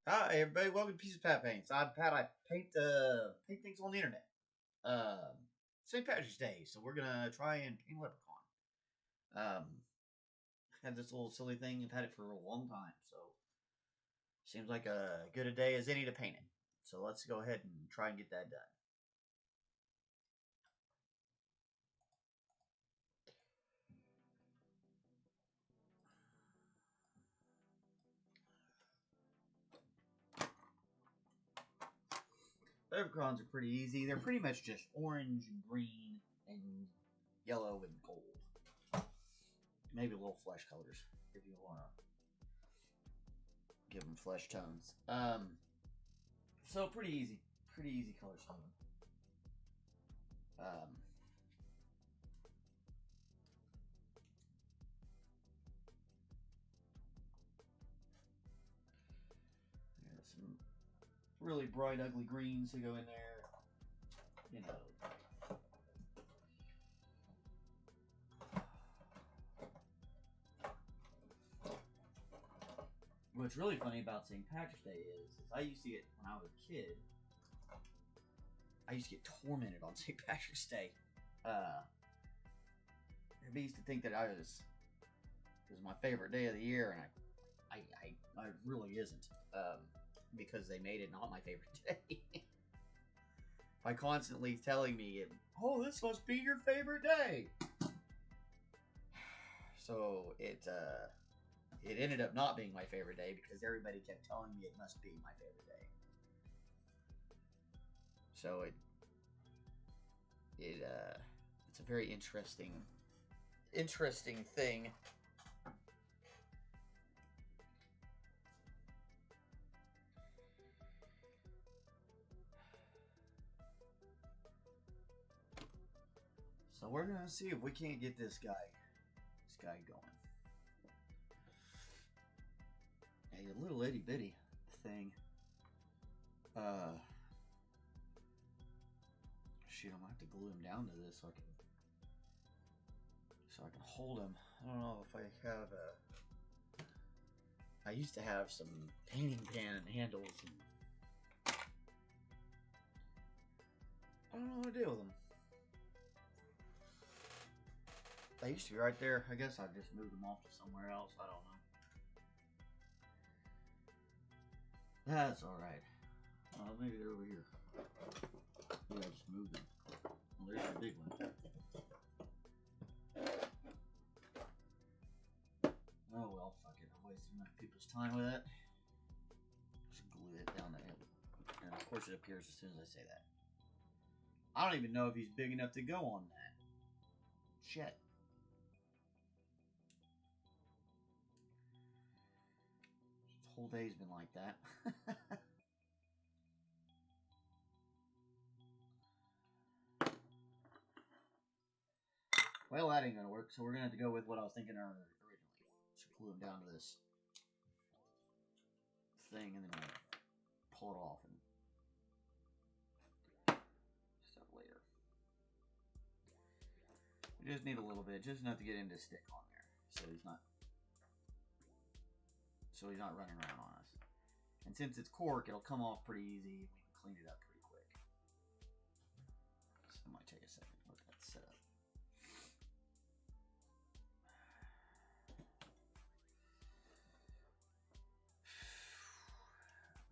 Hi everybody, welcome to Piece of Pat Paints. I'm Pat. I paint things on the internet. Um, St. Patrick's Day, so we're gonna try and paint a leprechaun. Had this little silly thing. I've had it for a long time, so seems like a good a day as any to paint it. So let's go ahead and try and get that done. Leprechauns are pretty easy. They're pretty much just orange and green and yellow and gold. Maybe a little flesh colors if you want to give them flesh tones. So pretty easy color scheme. Some really bright, ugly greens to go in there. You know. What's really funny about St. Patrick's Day is I used to get, when I was a kid, I used to get tormented on St. Patrick's Day. Everybody used to think that it was my favorite day of the year, and it really isn't. Because they made it not my favorite day. By constantly telling me, oh, this must be your favorite day. So it ended up not being my favorite day because everybody kept telling me it must be my favorite day. So it's a very interesting thing. So we're gonna see if we can't get this guy going. A little itty bitty thing. Shoot, I'm gonna have to glue him down to this so I can hold him. I don't know if I have I used to have some painting pan handles, and I don't know what to do with them. They used to be right there. I guess I just moved them off to somewhere else. I don't know. That's alright. Maybe they're over here. Maybe I just moved them. Well, there's the big one. Oh well, fuck it. I'm wasting enough people's time with that. Just glue it down there. And of course it appears as soon as I say that. I don't even know if he's big enough to go on that. Shit. This whole day's been like that. Well, that ain't gonna work, so we're gonna have to go with what I was thinking originally. Just glue him down to this thing and then pull it off and stuff later. We just need a little bit, just enough to get him to stick on there, so he's not running around on us. And since it's cork, it'll come off pretty easy. We can clean it up pretty quick. So it might take a second to look at that setup.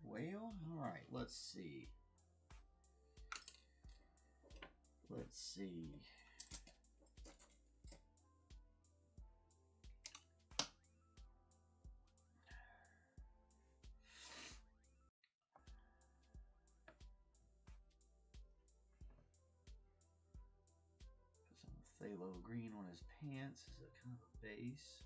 Well, alright, let's see. Let's see. Put some phthalo green on his pants as a kind of base.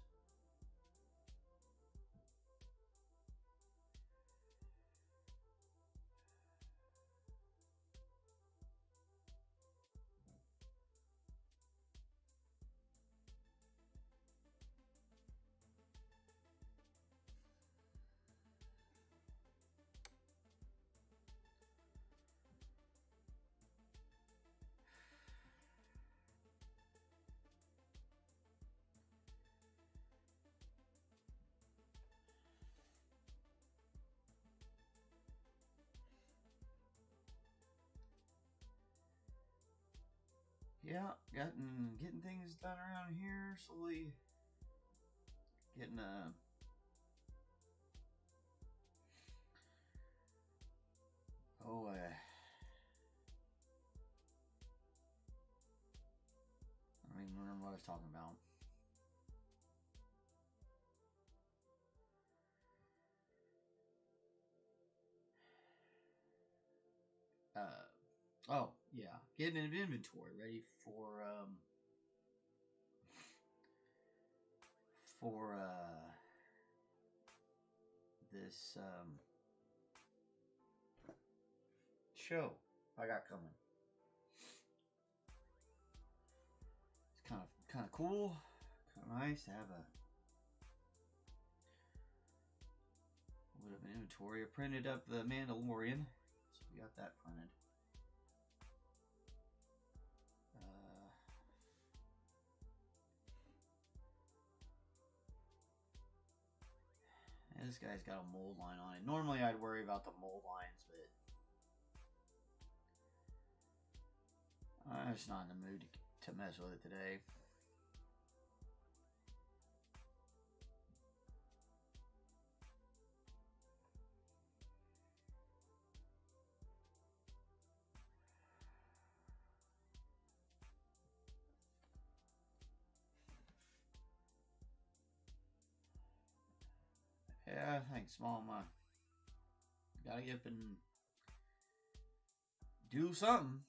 Yeah, getting things done around here. Slowly getting I don't even remember what I was talking about. Oh yeah, getting an inventory ready for this show I got coming. It's kind of cool, kind of nice to have a bit of an inventory. I printed up the Mandalorian, so we got that printed. This guy's got a mold line on it. Normally I'd worry about the mold lines, but I'm just not in the mood to mess with it today. Yeah, thanks, Mama. Gotta get up and do something.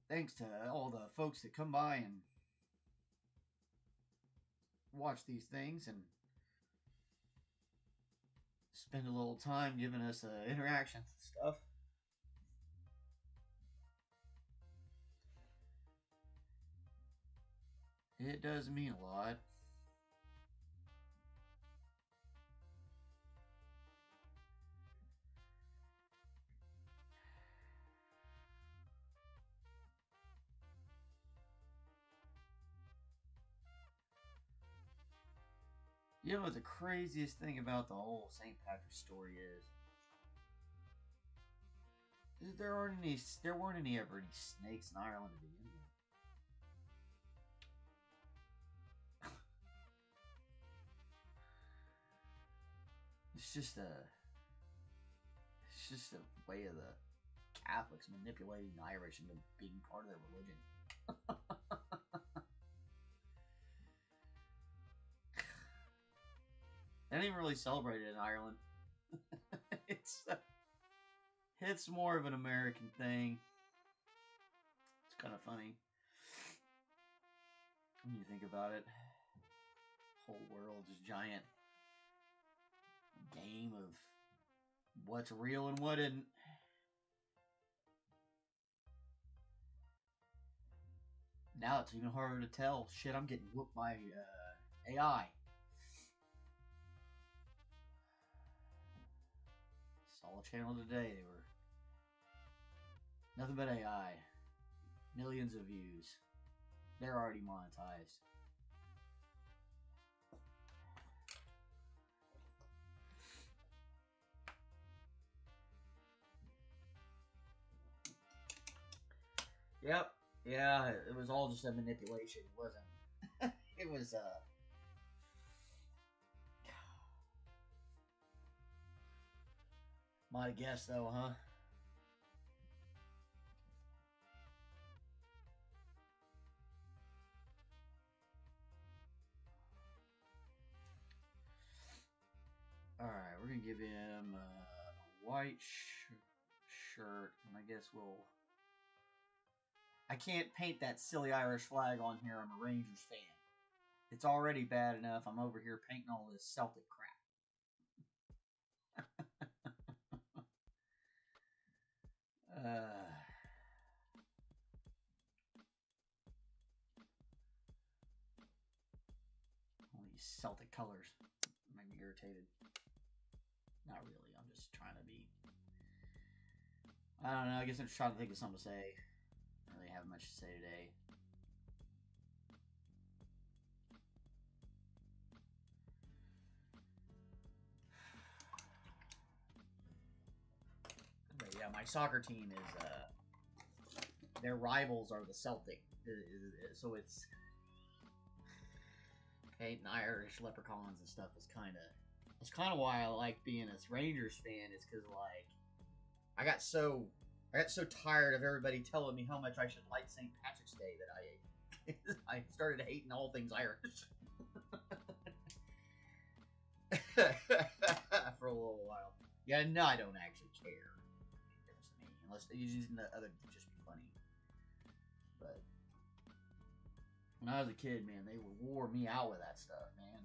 Thanks to all the folks that come by and watch these things and spend a little time giving us interactions and stuff. It does mean a lot. You know what the craziest thing about the whole St. Patrick's story is? There weren't any ever any snakes in Ireland to begin with. It's just a way of the Catholics manipulating the Irish into being part of their religion. They don't even really celebrate it in Ireland. It's more of an American thing. It's kind of funny when you think about it. Whole world's a giant game of what's real and what isn't. Now it's even harder to tell. Shit, I'm getting whooped by AI. Saw a channel today. They were nothing but AI. Millions of views. They're already monetized. Yep. Yeah, it was all just a manipulation. It wasn't. It was. Might have guessed though, huh? Alright, we're gonna give him a white shirt, and I guess we'll... I can't paint that silly Irish flag on here. I'm a Rangers fan. It's already bad enough. I'm over here painting all this Celtic crap. All these Celtic colors make me irritated. Not really. I'm just trying to be... I don't know. I guess I'm just trying to think of something to say. I don't really have much to say today. But yeah, my soccer team is... their rivals are the Celtic. So it's... Painting Irish leprechauns and stuff is kind of... It's kind of why I like being a Rangers fan, is because, like, I got so tired of everybody telling me how much I should like St. Patrick's Day that I started hating all things Irish. For a little while. Yeah, no, I don't actually care. Unless they're using the other to just be funny. But when I was a kid, man, they wore me out with that stuff, man.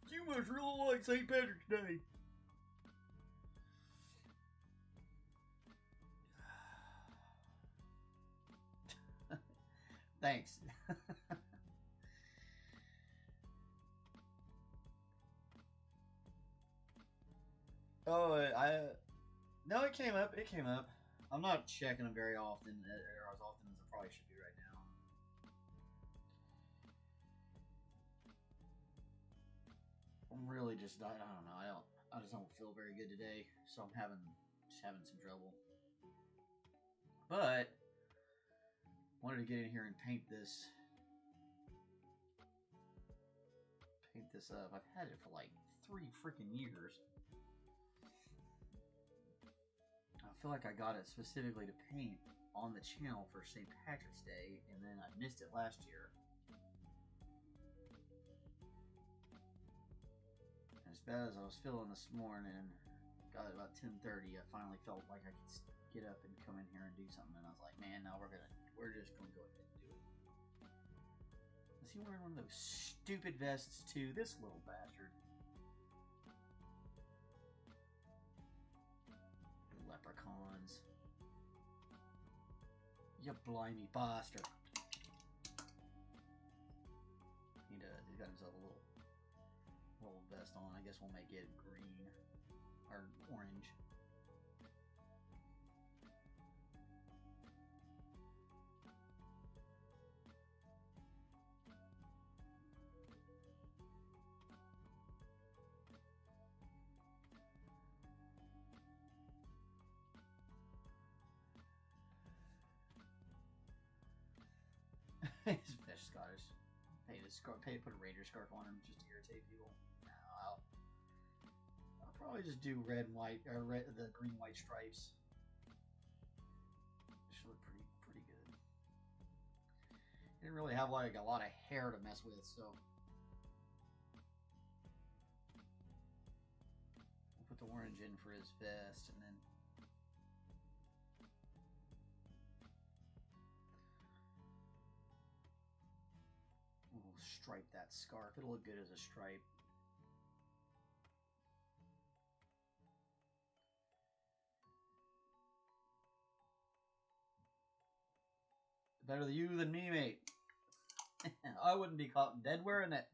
You must really like St. Patrick's Day. Thanks. Oh, no, it came up. It came up. I'm not checking them very often, or as often as I probably should be right now. I'm really just, I don't know. I just don't feel very good today, so I'm just having some trouble. But wanted to get in here and paint this up. I've had it for like 3 freaking years. I feel like I got it specifically to paint on the channel for St. Patrick's Day, and then I missed it last year. As bad as I was feeling this morning, got it about 10:30. I finally felt like I could get up and come in here and do something, and I was like, man, now we're just gonna go ahead and do it. Is he wearing one of those stupid vests too? This little bastard. Leprechauns. You blimey bastard. He does. He's got himself a little vest on. I guess we'll make it green or orange. He's fish Scottish. Put a Raider scarf on him just to irritate people. No, I'll probably just do red and white, or the green white stripes. Should look pretty good. Didn't really have like a lot of hair to mess with, so we'll put the orange in for his vest, and then we'll stripe that scarf. It'll look good as a stripe. Better you than me, mate. I wouldn't be caught dead wearing it.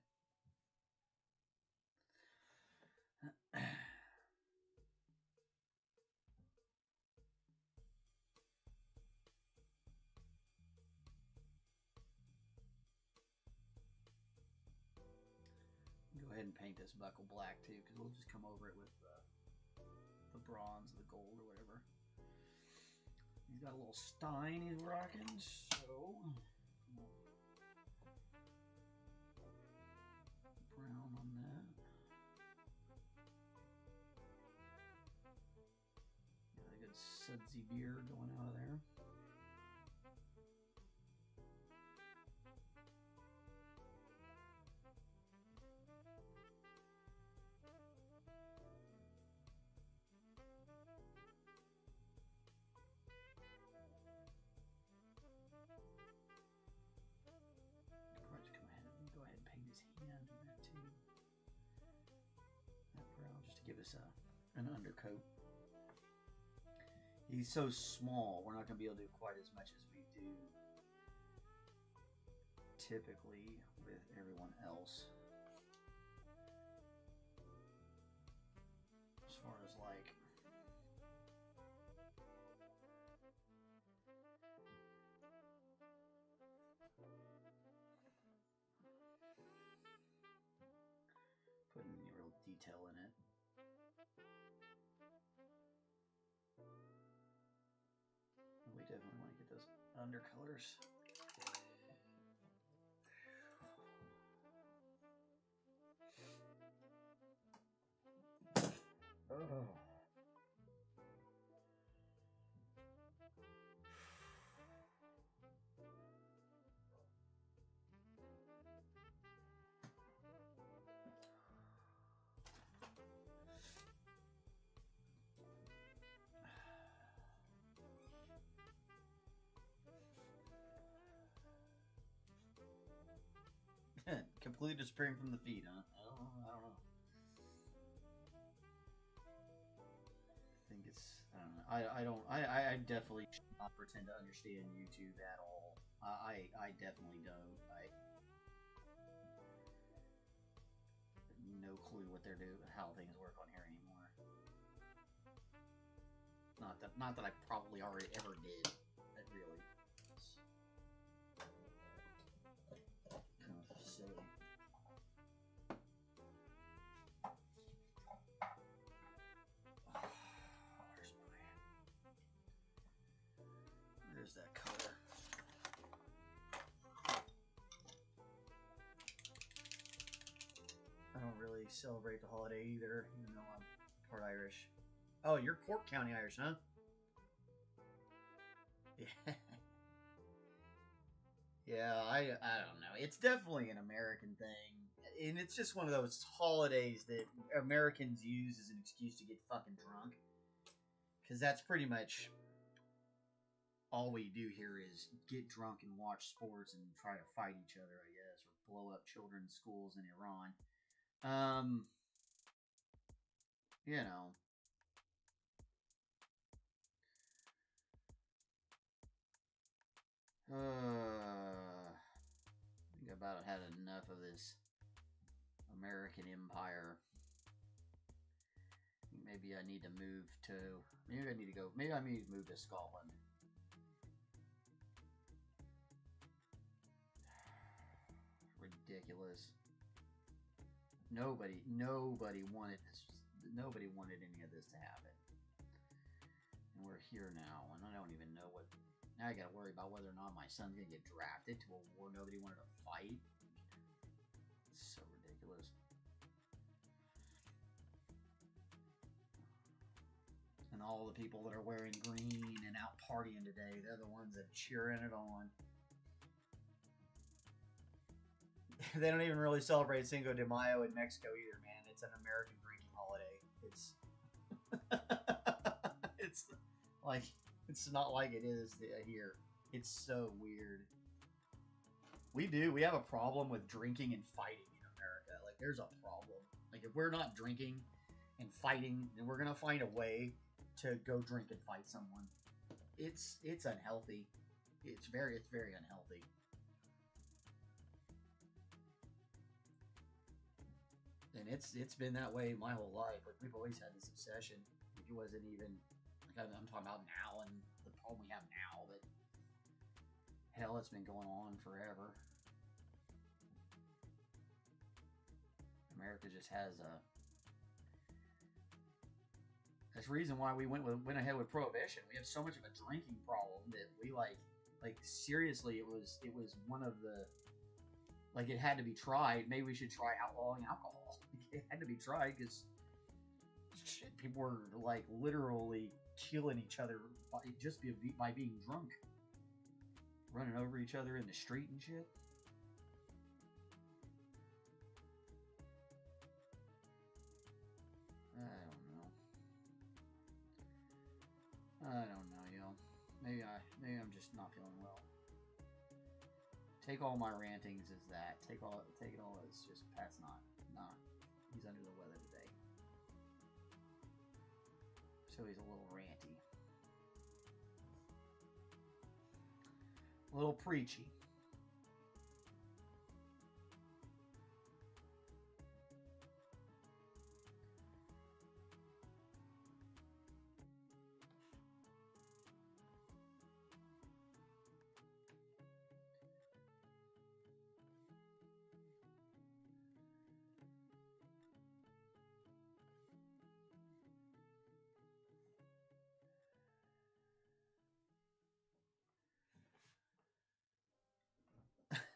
Go ahead and paint this buckle black too, because we'll just come over it with the bronze, the gold, or whatever. He's got a little Stein he's rocking, so brown on that. Got a good sudsy beard going out of there. Go ahead and paint his hand in that too. That brown, just to give us an undercoat. He's so small, we're not going to be able to do quite as much as we do typically with everyone else. As far as like putting any real detail in it. We definitely want to get those undercolors. Oh. Completely disappearing from the feed, huh? I don't know. I think it's, I don't know. I definitely should not pretend to understand YouTube at all. I definitely don't. I have no clue what they're doing, how things work on here anymore. Not that I probably already ever did. That really. Kind of silly. Where's that color? I don't really celebrate the holiday either, even though I'm part Irish. Oh, you're Cork County Irish, huh? Yeah. Yeah, I don't know. It's definitely an American thing. And it's just one of those holidays that Americans use as an excuse to get fucking drunk. Because that's pretty much all we do here is get drunk and watch sports and try to fight each other, I guess, or blow up children's schools in Iran. You know. I think I've about had enough of this American empire. Maybe I need to move to. Maybe I need to go. Maybe I need to move to Scotland. Ridiculous. Nobody wanted this. Nobody wanted any of this to happen. And we're here now, and I don't even know what. Now I gotta worry about whether or not my son's gonna get drafted to a war nobody wanted to fight. It's so ridiculous. And all the people that are wearing green and out partying today, they're the ones that are cheering it on. They don't even really celebrate Cinco de Mayo in Mexico either, man. It's an American drinking holiday. It's it's like it's not like it is here. It's so weird. We have a problem with drinking and fighting in America. Like there's a problem. Like if we're not drinking and fighting, then we're gonna find a way to go drink and fight someone. It's unhealthy. It's very unhealthy. And it's been that way my whole life. Like we've always had this obsession. Like it wasn't even like I'm talking about now and the problem we have now, but hell, it's been going on forever. America just has That's the reason why we went ahead with prohibition. We have so much of a drinking problem that we like seriously, it was one of the, like, it had to be tried. Maybe we should try outlawing alcohol. It had to be tried because people were like literally killing each other by being drunk, running over each other in the street and shit. I don't know, yo. Maybe I'm just not feeling well. Take all my rantings as that. Take it all as just Pat's not. He's under the weather today. So he's a little ranty. A little preachy.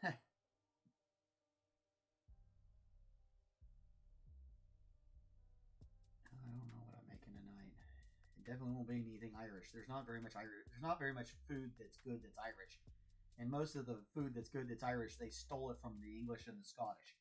I don't know what I'm making tonight. It definitely won't be anything Irish. There's not very much Irish. There's not very much food that's good that's Irish. And most of the food that's good that's Irish, they stole it from the English and the Scottish.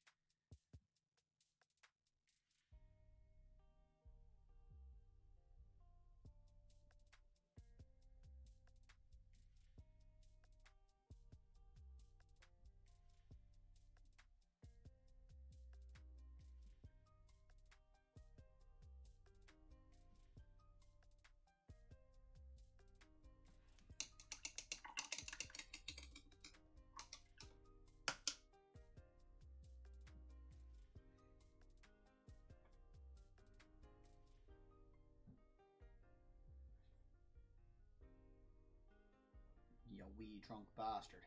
You wee drunk bastard.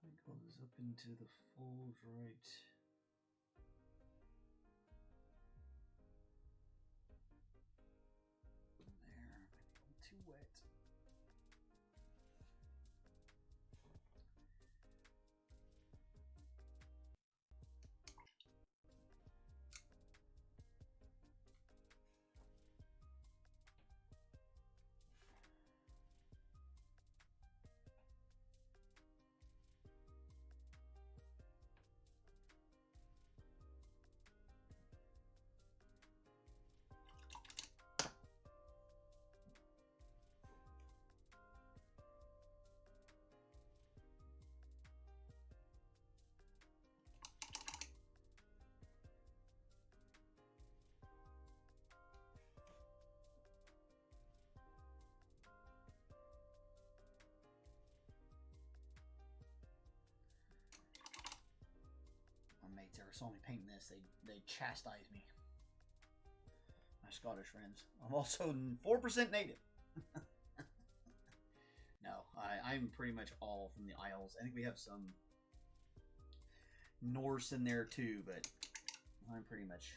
It goes up into the folds right. There, maybe a little too wet. My mates ever saw me painting this, they'd chastise me. My Scottish friends. I'm also 4% native. No, I'm pretty much all from the Isles. I think we have some Norse in there too, but I'm pretty much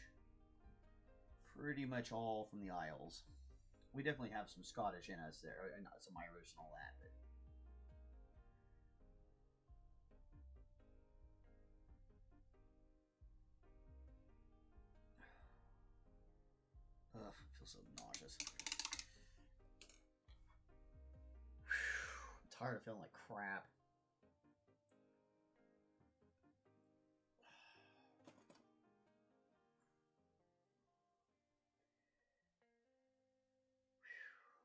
all from the Isles. We definitely have some Scottish in us there, and some Irish and all that. But ugh, I feel so nauseous. I'm tired of feeling like crap.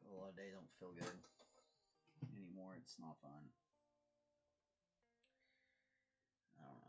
A lot of days don't feel good anymore. It's not fun. I don't know.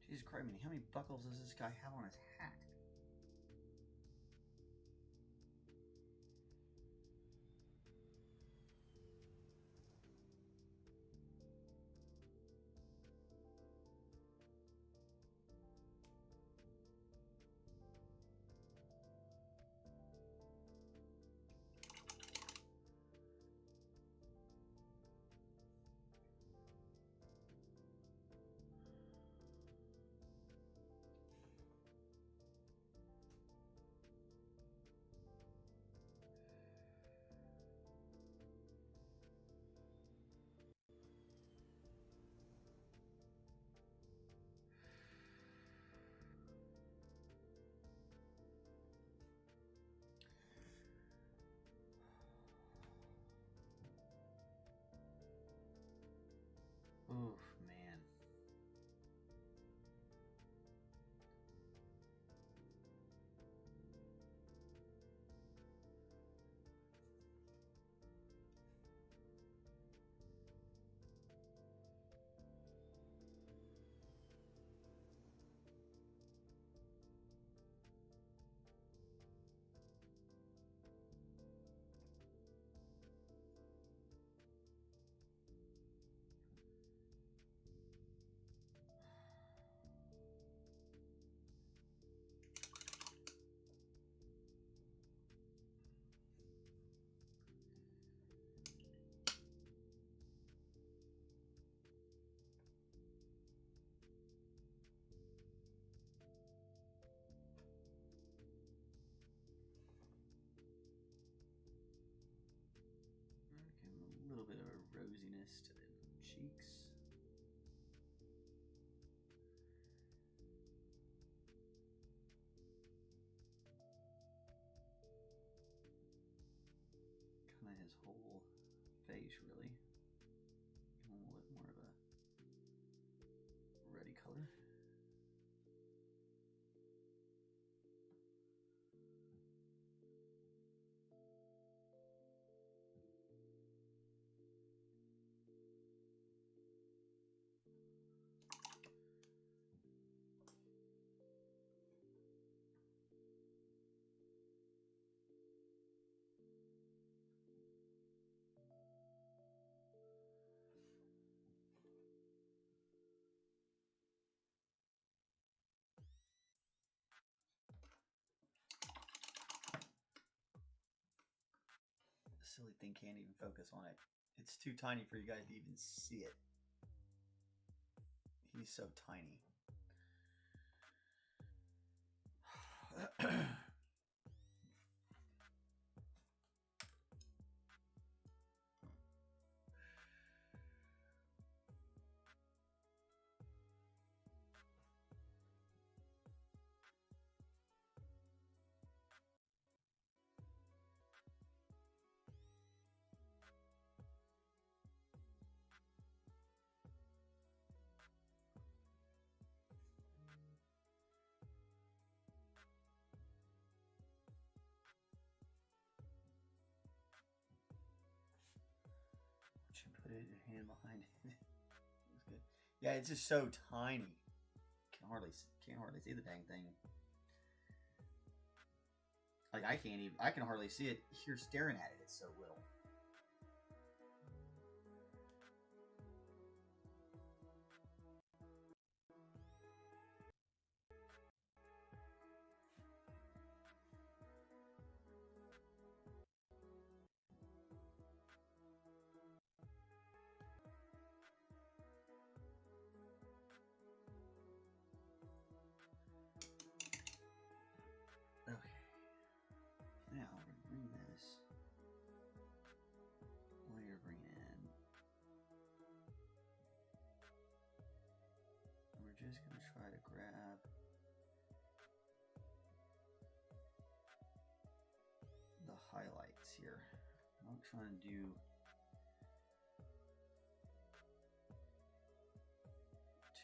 Jesus Christ, how many buckles does this guy have on his hat? Oof, man. A little bit of a rosiness to the cheeks. Kind of his whole face, really. A little bit more of a reddy color. Silly thing can't even focus on it. It's too tiny for you guys to even see it. He's so tiny. your hand behind it. It's good. Yeah, it's just so tiny. Can't hardly see the dang thing. Like I can hardly see it here staring at it. It's so little. Okay. Now we're gonna bring this layer green in. And we're just gonna try to grab the highlights here. I'm not trying to do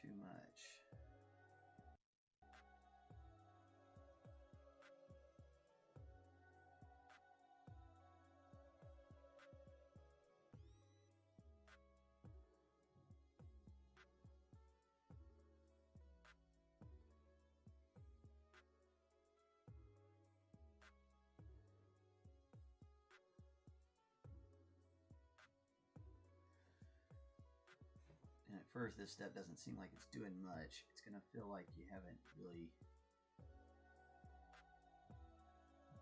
too much. And at first this step doesn't seem like it's doing much. It's going to feel like you haven't really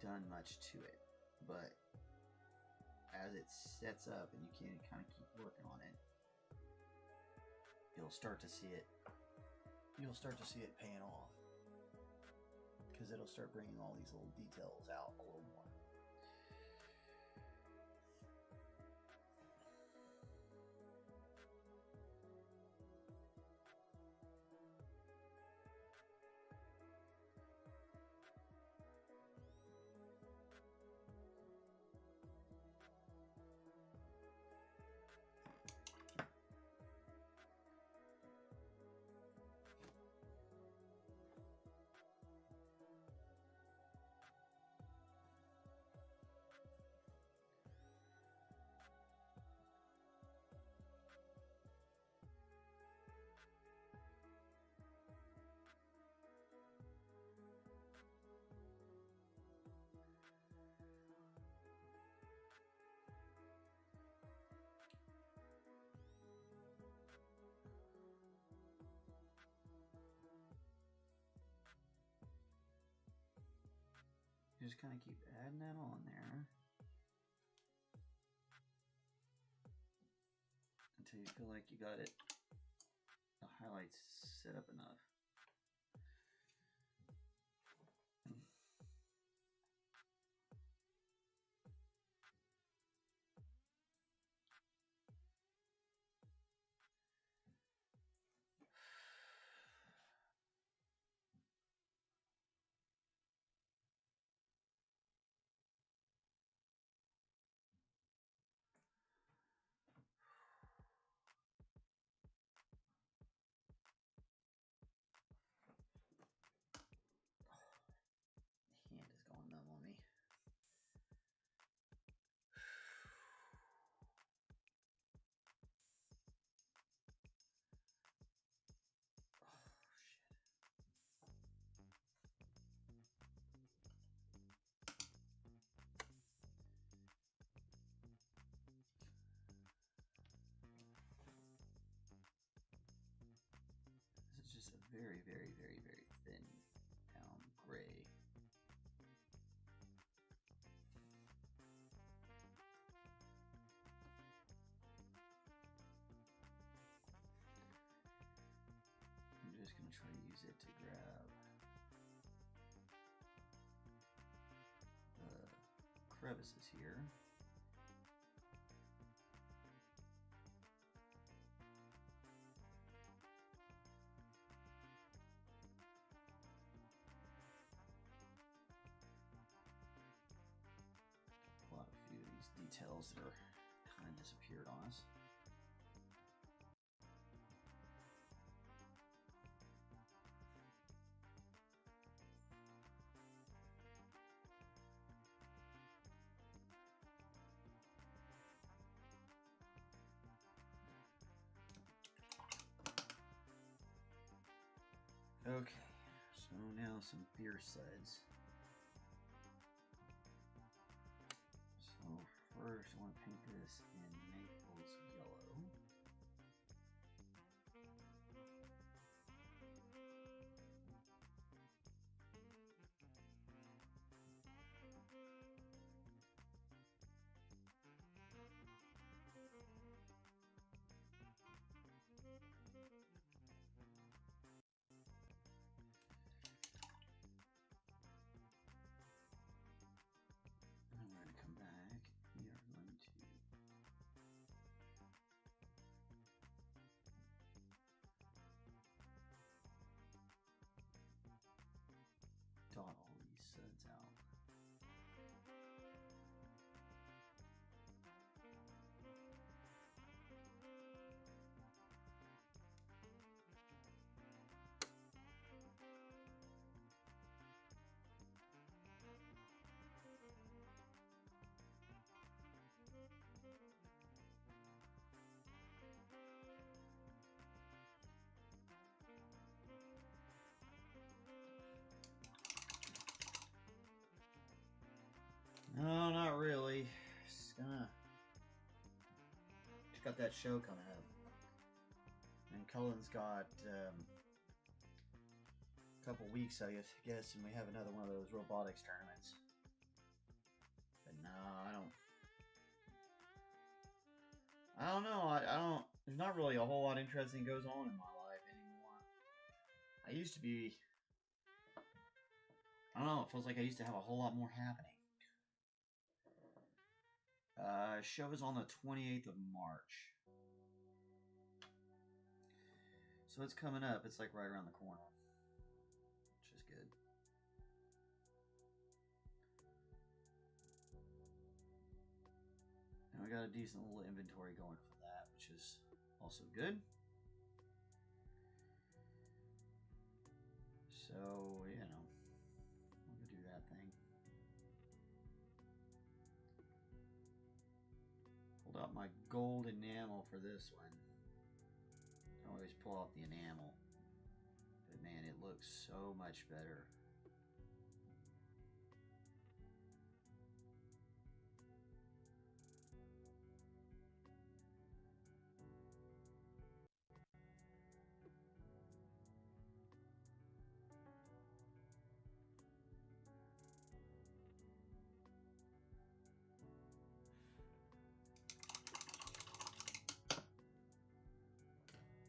done much to it. But as it sets up and you can kind of keep working on it, you'll start to see it. You'll start to see it paying off, because it'll start bringing all these little details out a little more. You just kind of keep adding that on there until you feel like you got it, the highlights set up enough. Hand is going numb on me. This is just a very, very, very, very thin gray. I'm just going to try to use it to grab the crevices here. Pull out a few of these details that are kind of disappeared on us. Okay, so now some beer suds. So first I want to paint this in Naples yellow. And we're going to come back. We are going to dot all these suds out. No, not really. Just got that show coming up, and Cullen's got a couple weeks, I guess, and we have another one of those robotics tournaments. But no, I don't know. I don't. There's not really a whole lot interesting goes on in my life anymore. I used to be. I don't know. It feels like I used to have a whole lot more happening. Show is on the 28th of March. So it's coming up. It's like right around the corner. Which is good. And we got a decent little inventory going for that, which is also good. So, you know, we'll do that thing. Pulled out my gold enamel for this one. I always pull off the enamel. But man, it looks so much better.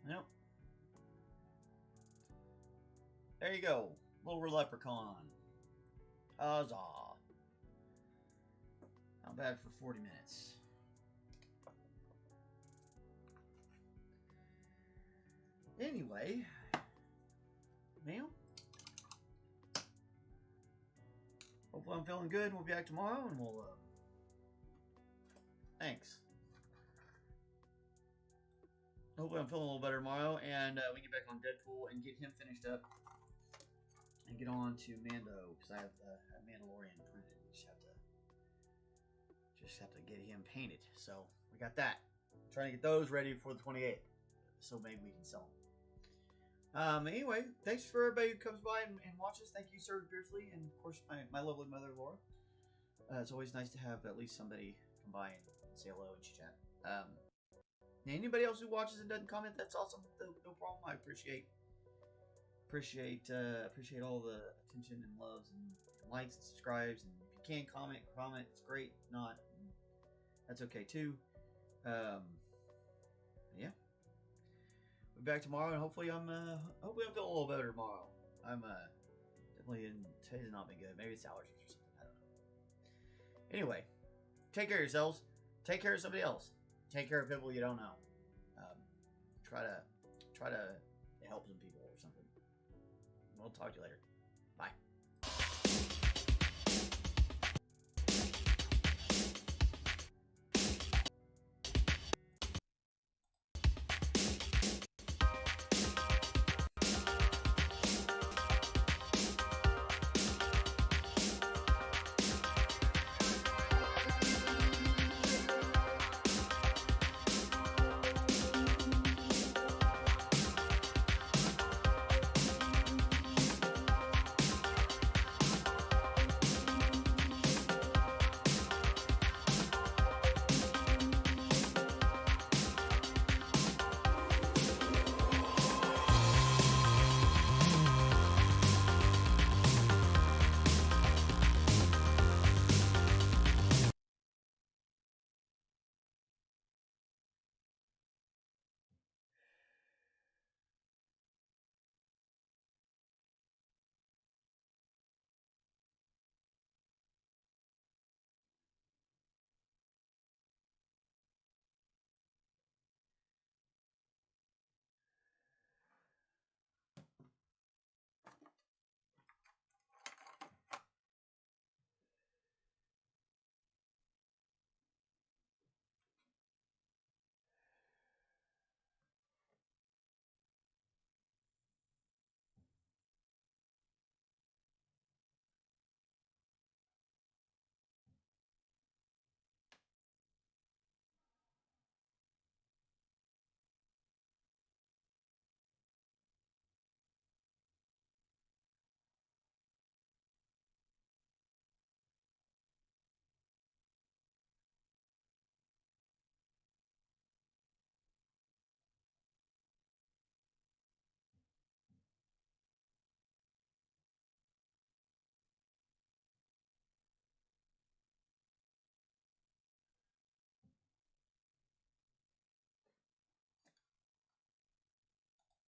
Yep. There you go. Little leprechaun. Huzzah. Not bad for 40 minutes. Anyway. Now. Hopefully I'm feeling good. We'll be back tomorrow and we'll... Thanks. Hopefully I'm feeling a little better tomorrow, and we get back on Deadpool and get him finished up, and get on to Mando, because I have Mandalorian printed. Just have to get him painted. So we got that. Trying to get those ready for the 28th, so maybe we can sell them. Anyway, thanks for everybody who comes by and watches. Thank you, Sir McBeardsly, and of course my lovely mother, Laura. It's always nice to have at least somebody come by and say hello and chit chat. Anybody else who watches and doesn't comment, that's awesome. No problem. I appreciate all the attention and loves and likes and subscribes. And if you can comment, it's great. If not, that's okay too. Yeah. We'll be back tomorrow, and hopefully I'm feeling a little better tomorrow. I'm definitely today's not been good. Maybe it's allergies or something. I don't know. Anyway, take care of yourselves. Take care of somebody else. Take care of people you don't know. Try to help some people or something. We'll talk to you later.